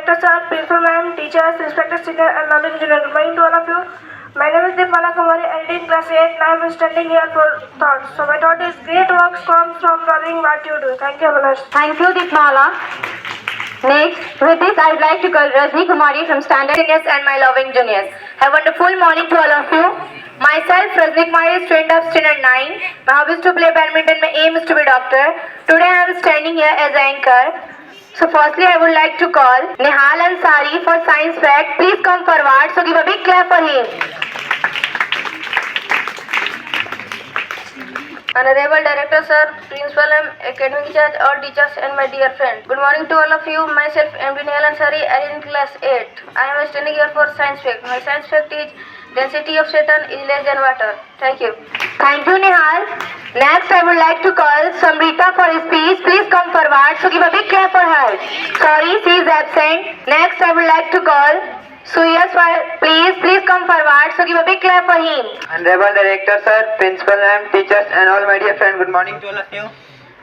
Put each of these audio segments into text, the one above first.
Director Sir, Principal Ma'am, teachers, respected senior and knowledge junior. Good morning to all of you. My name is Deepala Kumari, editing class 8. Now I am standing here for thoughts. So my thought is great work comes from loving what you do. Thank you, Abhilash. Thank you, Deepmala. Next, with this, I would like to call Rajni Kumari from Standard Seniors and my loving juniors. Have a wonderful morning to all of you. Myself, Rajni Kumari, student of Standard 9. My hobby is to play badminton. My aim is to be doctor. Today, I am standing here as anchor. So, firstly, I would like to call Nihal Ansari for Science Fact. Please come forward. So, give a big clap for him. Honorable Director Sir, Principal and Academic Charge, all teachers and my dear friends. Good morning to all of you. Myself, MD Nihal Ansari, I am in class 8. I am standing here for science fact. My science fact is density of Saturn is less than water. Thank you. Thank you, Nihal. Next, I would like to call Samrita for his speech. Please come forward. So, give a big clap for her. Sorry, she is absent. Next, I would like to call Suyas for, please come forward. So, give a big clap for him. Honorable Director Sir, Principal Ma'am, teachers and all my dear friends, good morning to all of you.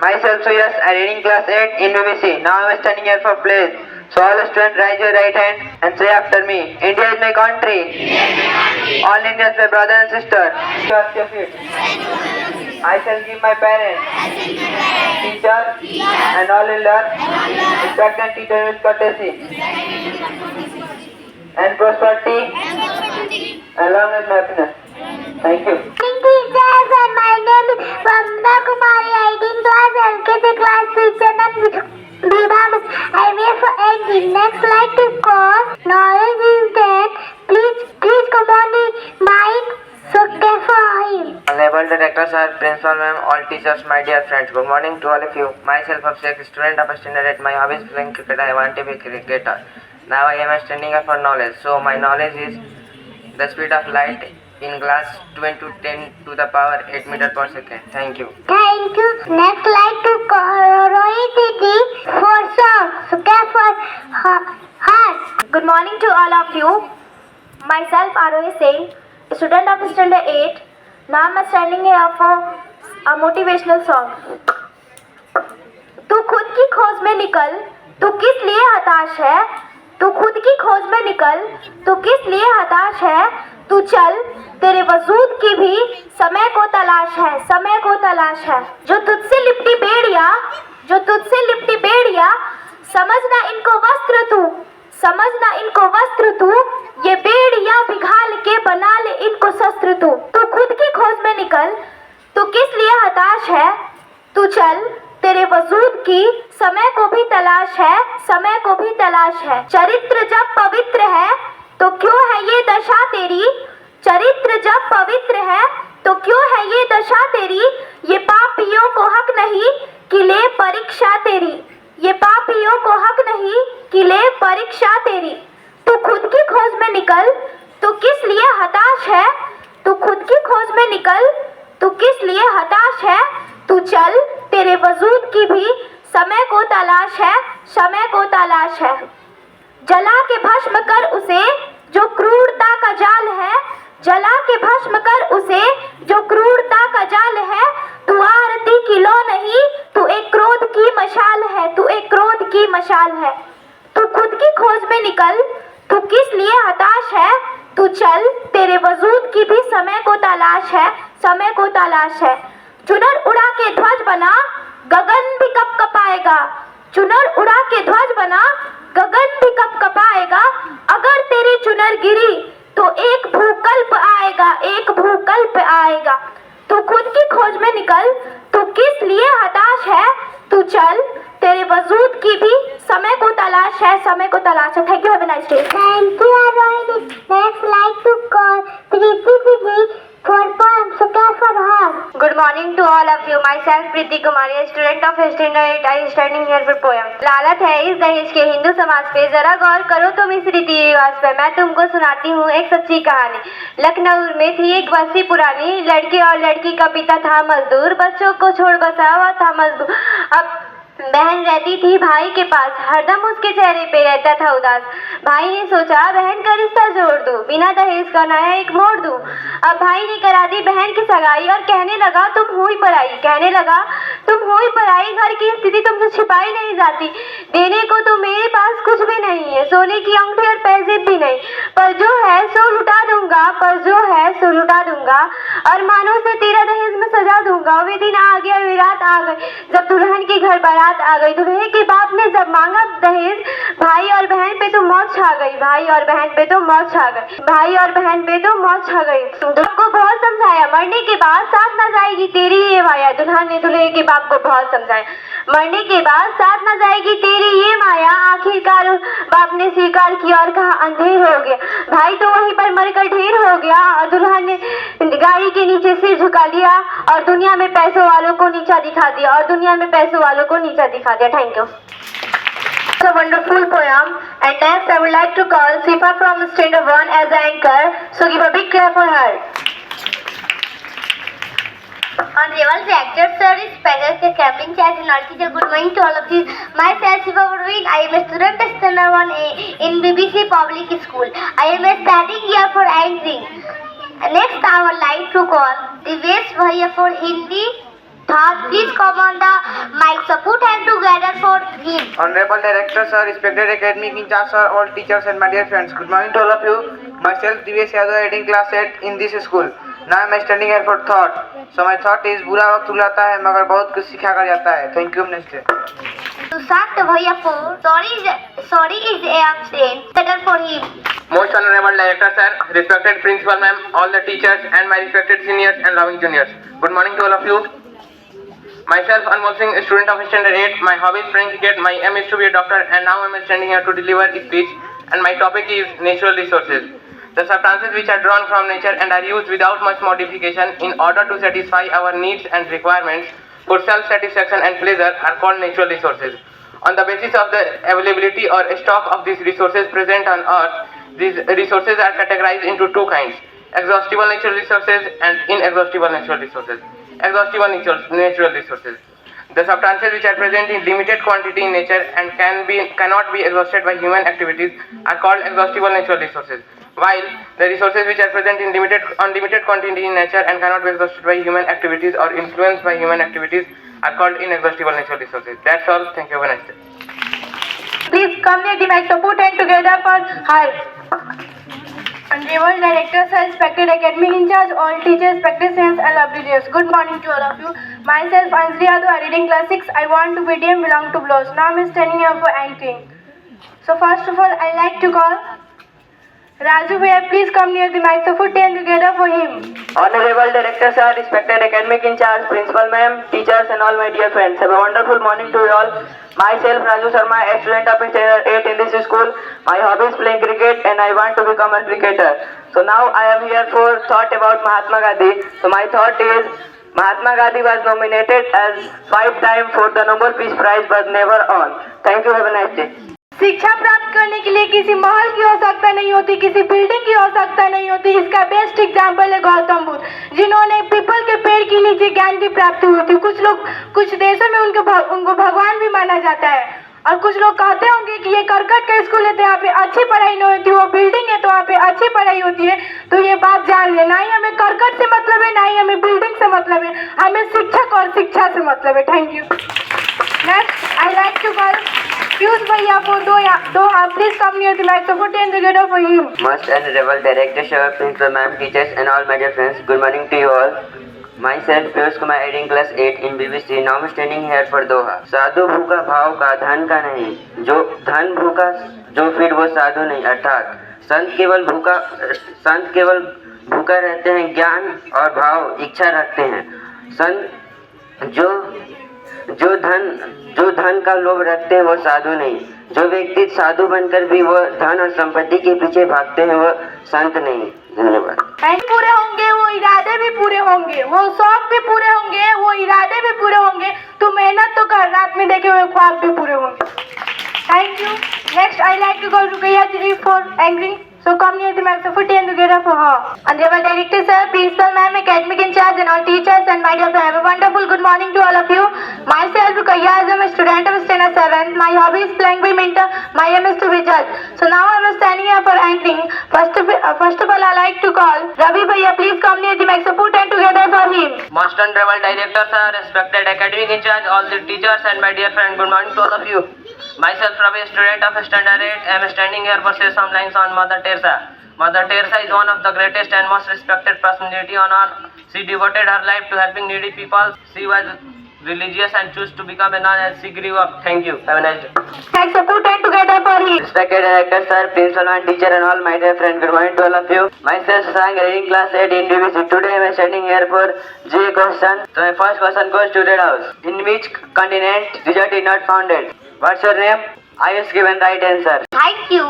Myself Suyas, I reading class 8 in BBC. Now I am standing here for place. So all the students raise your right hand and say after me. India is my country. All Indians my brother and sister. Ask your feet. I shall give my parents, teachers and all elders respect and treat them with courtesy and prosperity and long life and happiness. Thank you. Teachers, and my name is Vandana Kumari, reading class LKG class teacher and I am here for ending. Next, like to call knowledge is dead. Please come on the mic. So care for him. Honorable Director Sir, Principal Ma'am, all teachers, my dear friends, good morning to all of you. Myself, Abhishek, student of Standard 8. My hobby is playing cricket. I want to be a cricketer. Now I am standing up for knowledge. So my knowledge is the speed of light in glass 2 into 10 to the power 8 meter per second. Thank you. Thank you. Next, like to call Rohit Didi for song. So care for her. Good morning to all of you. Myself, Arohi Singh, student of Standard 8. Now I am standing here for a motivational song. तू खुद की खोज में निकल, तू किस लिए हताश है? तू खुद की खोज में निकल, तू किस लिए हताश है? तू चल, तेरे वजूद की भी समय को तलाश है, समय को तलाश है। जो तुझसे लिपटी बेड़िया, जो तुझसे लिपटी बेड़िया, समझना इनको वस्त्र तू, समझना इनको वस्त्र तू, ये बेड़िया पिघाल के बना ले इनको शस्त्र तू। तू खुद की खोज में निकल, तू किस लिए हताश है? तू चल, तेरे वजूद की समय को भी तलाश है, समय को भी तलाश है। चरित्र जब पवित्र है तो क्यों है ये दशा तेरी? चरित्र जब पवित्र है तो क्यों है ये दशा तेरी? ये पापियों को हक नहीं कि ले परीक्षा तेरी, ये पापियों को हक नहीं कि ले परीक्षा तेरी। तू खुद की खोज में निकल, तू किस लिए हताश है? तू खुद की खोज में निकल, तू किस लिए हताश है? तू चल, तेरे वजूद की भी समय को तलाश है, समय को तलाश है। जला के भस्म कर उसे जो क्रूरता का जाल है, जला के भस्म कर उसे जो क्रूरता का जाल है। तू आरती की लो नहीं, तू एक क्रोध की मशाल है, तू एक क्रोध की मशाल है। तू खुद की खोज में निकल, तू किस लिए हताश है? तू चल, तेरे वजूद की भी समय को तलाश है, समय को तलाश है। चुनर उड़ा के ध्वज बना, गगन भी कप कपाएगा। चुनर उड़ा के ध्वज बना, गगन भी कप कपाएगा। अगर तेरी चुनर गिरी तो एक भूकंप आएगा, एक भूकंप आएगा। तू खुद की खोज में निकल, तू किस लिए हताश है? तू चल, तेरे वजूद की भी समय को तलाश है, समय को तलाश है। Thank you, have a nice day. Thank you, Rohit. Next, like to call Preeti Didi for poem. So care for her. Good morning to all of you. Myself Preeti Kumari, a student of Standard 8. I am standing here for poem. लालत है इस दहेज के हिंदू समाज पे, जरा गौर करो तुम इस रीति रिवाज पे। मैं तुमको सुनाती हूँ एक सच्ची कहानी। लखनऊ में थी एक बस्ती पुरानी, लड़के और लड़की का पिता था मजदूर, बच्चों को छोड़ बसा हुआ था मजदूर। अब बहन रहती थी भाई के पास, हरदम उसके चेहरे पे रहता था उदास। भाई ने सोचा बहन का रिश्ता जोड़ दूं, बिना दहेज का नया एक मोड़ दूं। अब भाई ने करा दी बहन की सगाई और कहने लगा तुम हुई पराई, कहने लगा तुम हुई पराई, घर की स्थिति तुमसे छिपाई नहीं जाती, देने को तो मेरे पास कुछ भी नहीं है, सोने की अंगूठी और पैजेब भी नहीं, पर जो है सो लुटा दूंगा, पर जो है सो लुटा दूंगा, अरमानों से तेरा दहेज में सजा दूंगा। वे दिन आ गया, वे रात आ गई, जब दुल्हन के घर बारात आ गई। दुल्हे के बाप ने जब मांगा दहेज, भाई और बहन पे तो मौत छा गई, भाई और बहन पे तो मौत छा गई, भाई और बहन पे तो मौत छा गई। आपको बहुत समझाया, मरने के बाद साथ न जाएगी तेरी ये माया। दुल्हन ने दूल्हे के बाप को बहुत समझाया, मरने के बाद साथ न जाएगी तेरी ये माया। आखिरकार बाप ने स्वीकार किया और कहा अंधेर हो गया। भाई तो वहीं पर मरकर ढेर हो गया और दुल्हन ने गाड़ी के नीचे सिर झुका लिया और दुनिया में पैसों वालों को नीचा दिखा दिया, और दुनिया में पैसों वालों को नीचा दिखा दिया। Thank you. A wonderful poem, and next I would like to call Sifa from Standard 1 as the anchor, so give a big clap for her. Honorable Director Sir, Special Camping Charge and all teacher, good morning to all of you. Myself Siva Gurveen, I am a student of Standard 1A in BBC Public School. I am studying here for anchoring. Next I would like to call Divesh Bhaiya for Hindi. Thought, please come on the mic, so put hand together for him. Honorable Director Sir, respected academic in charge Sir, all teachers and my dear friends, good morning to all of you. Myself Divesh Yadav, heading class 8 in this school. Now I am standing here for thought. So my thought is बुरा वक्त बुलाता है मगर बहुत कुछ सिखा कर जाता है. Thank you, Minister. Sushant Bhaiya for sorry is absent. Better for him. Most Honorable Director Sir, respected Principal Ma'am, all the teachers and my respected seniors and loving juniors. Good morning to all of you. Myself, Anmol Singh, a student of Standard 8. My hobby is playing cricket. My aim is to be a doctor, and now I am standing here to deliver a speech. And my topic is natural resources. The substances which are drawn from nature and are used without much modification in order to satisfy our needs and requirements for self-satisfaction and pleasure are called natural resources. On the basis of the availability or stock of these resources present on Earth, these resources are categorized into two kinds: exhaustible natural resources and inexhaustible natural resources. Exhaustible natural resources. The substances which are present in limited quantity in nature and cannot be exhausted by human activities are called exhaustible natural resources. While the resources which are present in unlimited quantity in nature and cannot be exhausted by human activities or influenced by human activities are called inexhaustible natural resources. That's all. Thank you. Have a nice day. Please come near the mic, so put hand together for her. Honorable Director Sir, respected academic in charge, all teachers, practitioners and lovely viewers. Good morning to all of you. Myself Anjali Yadav, reading class 6. I want to be DM, belong to Blows. Now I am standing here for anchoring. So first of all, I like to call Raju Bhaiya. Please come near the mic, so put hand together for him. Honorable Director Sir, respected academic in charge, Principal Ma'am, teachers and all my dear friends. Have a wonderful morning to you all. Myself Raju Sharma, a student of Standard 8 in this school. My hobby is playing cricket and I want to become a cricketer. So now I am here for thought about Mahatma Gandhi. So my thought is Mahatma Gandhi was nominated as 5 times for the Nobel Peace Prize but never on. Thank you. Have a nice day. शिक्षा प्राप्त करने के लिए किसी महल की आवश्यकता नहीं होती, किसी बिल्डिंग की आवश्यकता नहीं होती। इसका बेस्ट एग्जाम्पल है गौतम बुद्ध, जिन्होंने पीपल के पेड़ के नीचे ज्ञान की प्राप्ति हुई थी। कुछ देशों में उनको भगवान भी माना जाता है। और कुछ लोग कहते होंगे कि ये करकट का स्कूल है तो यहाँ पे अच्छी पढ़ाई नहीं होती, वो बिल्डिंग है तो वहाँ पे अच्छी पढ़ाई होती है। तो ये बात जान ले, ना ही हमें करकट से मतलब है, ना ही हमें बिल्डिंग से मतलब है, हमें शिक्षक और शिक्षा से मतलब है। Thank you. Next I like to call Piyush Bhaiya for Doha. Please come near the mic, so put hand together for him. Most honorable Director Sir, Principal Ma'am, teachers and all my dear friends, good morning to you all. Myself Piyush Kumar, reading class 8 in BBC. Now I'm standing here for Doha. साधु भूखा भाव का धन का नहीं, जो धन भूखा जो फिर वो साधु नहीं। अर्थात संत केवल भूखा रहते हैं, ज्ञान और भाव इच्छा रखते हैं। संत जो धन का लोभ रखते हैं वो साधु नहीं। जो व्यक्ति साधु बनकर भी वो धन और संपत्ति के पीछे भागते हैं वो संत नहीं। धन्यवाद। पूरे होंगे वो इरादे भी पूरे होंगे, वो शौक भी पूरे होंगे, वो इरादे भी पूरे होंगे। तू मेहनत तो कर, रात में देखे हुए ख्वाब भी पूरे होंगे। Thank you. Next I like to call Rukaiya दीदी for anchoring. So come near the mic, so put hand together for her. Honorable Director Sir, Principal Ma'am, Academic in charge and all teachers and my dear friends, have a wonderful good morning to all of you. Myself Ruqayya, I am a student of Standard 7. My hobby is playing badminton. My aim is to be judge. So now I am standing here for anchoring. First of all, I like to call Ravi Bhaiya. Please come near the mic, so put hand together for him. Most Honorable Director Sir, respected academic in charge, all the teachers and my dear friend, good morning to all of you. Myself, Ravi, student of standard 8, I am standing here for say some lines on Mother Teresa. Mother Teresa is one of the greatest and most respected personality on earth. She devoted her life to helping needy people. She was religious and chose to become a nun as she grew up. Thank you. Have a nice day. Thanks, so put hand together for him. Respected director, sir, principal and teacher and all my dear friends, good morning to all of you. Myself, Sang, reading class 8 in BBC. Today I am standing here for J question. So my first question goes to Red House. In which continent desert is not founded? What's your name? I was given right answer. Thank you.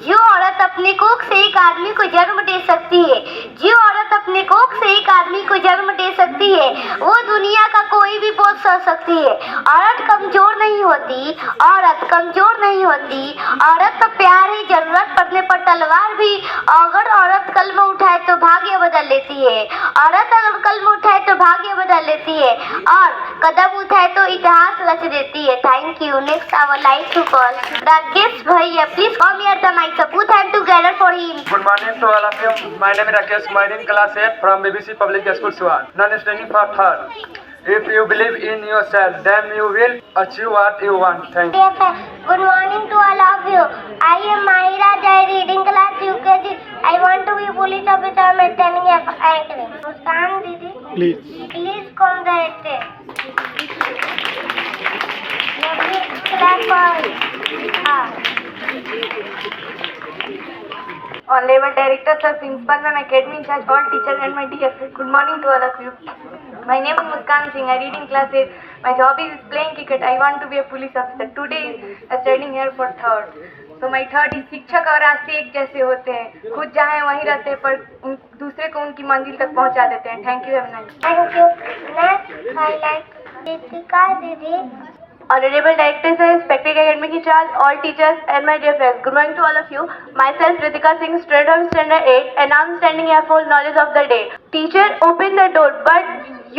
जो औरत अपने कोख से एक आदमी को जन्म दे सकती है, जो औरत अपने कोख से एक आदमी को जन्म दे सकती है, वो दुनिया का कोई भी बोझ सह सकती है। औरत कमजोर नहीं होती, औरत कमजोर नहीं होती, औरत तो प्यार ही, जरूरत पड़ने पर तलवार भी। अगर औरत कलम उठाए तो भाग्य बदल लेती है, औरत अगर कलम उठाए तो भाग्य बदल लेती है, और कदम उठाए तो इतिहास रच देती है। Thank you. Next I would like to call Rakesh भैया, please come here the mic, so put hand together for him. Good morning to all of you. My name is Rakesh Kumar in class 8 from BBC Public School Suwan. Non-standing for third. If you believe in yourself, then you will achieve what you want. Thank you. Good morning to all of you. I am Mahira Jai, reading class UKG. I want to be police officer. I am standing here for anchoring. Muskan Didi, please come right there. Let me clap for her. Honorable Director, Sir, Principal, Ma'am, Academy in charge, all teachers and my dear friends. Good morning to all of you. My name is Muskan Singh. I read in class 8. My hobby is playing cricket. I want to be a police officer. Today I am studying here for third. So my third is शिक्षक और रास्ते एक जैसे होते हैं, खुद जहाँ हैं वहीं रहते हैं पर दूसरे को उनकी मंजिल तक पहुँचा देते हैं। Thank you. Thank you. Next, I like Ritika Didi. Honorable Director, Sir, respected academic in charge, all teachers and my dear friends. Good morning to all of you. Myself, Ritika Singh, student of standard 8, and I am standing here for knowledge of the day. Teacher, open the door, but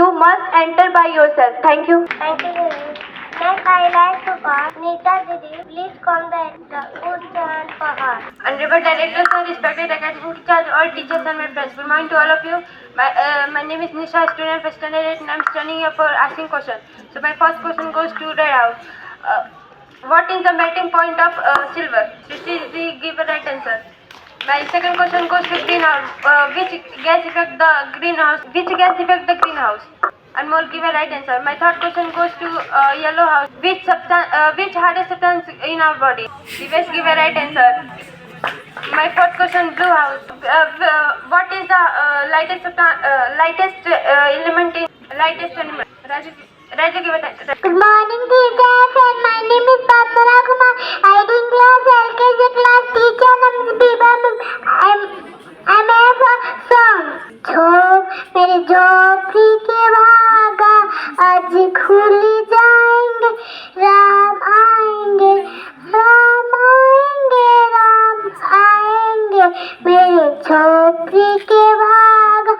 you must enter by yourself. Thank you. Thank you, Didi. Next, I like to call Nita Didi. Please come the put the hand for her. Honorable Director, Sir, respected academic in charge, all teachers and my friends. Good morning to all of you. My name is Nisha, student of standard 8, and I am standing here for asking questions. So my first question goes to Red House. What is the melting point of silver? This is the give a right answer. My second question goes to greenhouse. Which gas affect the greenhouse? Which gas affect the greenhouse? And more give a right answer. My third question goes to yellow house. Which hardest substance in our body? The best give a right answer. My fourth question, blue house. What is the lightest element in lightest animal? Raju give a right answer. Good morning, teachers, and my name is Barbara Kumar. I am in class LKG class teacher. I'm here for song. मेरे झोपड़ी के भागा आज खुल जाएंगे, राम आएंगे, राम आएंगे, राम आएंगे। मेरे झोपड़ी के भागा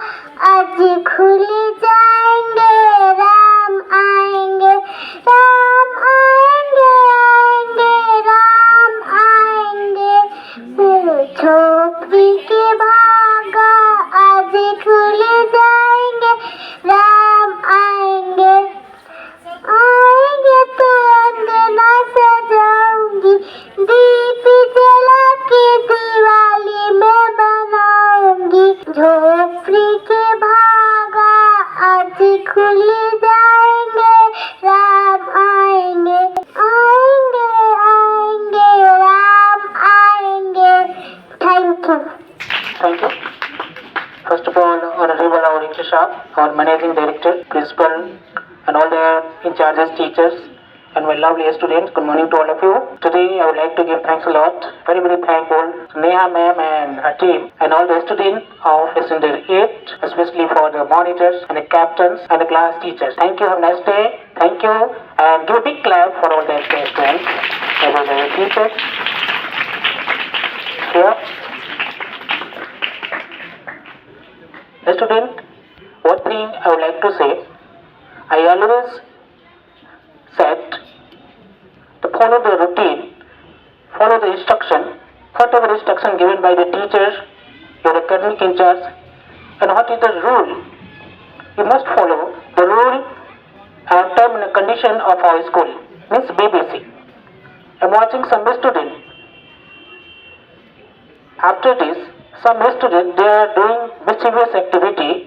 आज खुल जाएंगे, राम आएंगे, राम आएंगे, आएंगे, राम आएंगे। मेरे झोपड़ी के भागा आज खुल जाएंगे, राम आएंगे, आएंगे तो अंगना सजाऊंगी, दीप जला के दिवाली में बनाऊंगी। झोपड़ी के भागा आज खुल जाएंगे, राम आएंगे, आएंगे, आएंगे, राम आएंगे। Thank you. Thank you. First of all, Honorable our English staff, our Managing Director, Principal, and all the in charges, teachers, and my lovely students. Good morning to all of you. Today, I would like to give thanks a lot, very very thankful to Neha ma'am and her team, and all the students of standard 8, especially for the monitors and the captains and the class teachers. Thank you. Have a nice day. Thank you, and give a big clap for all the students and all the teachers. Here. Student, one thing I would like to say, I always said to follow the routine, follow the instruction, whatever instruction given by the teacher, your academic in charge, and what is the rule. You must follow the rule and term and condition of our school, means BBC. I'm watching some student. After this, some student they are doing mischievous activity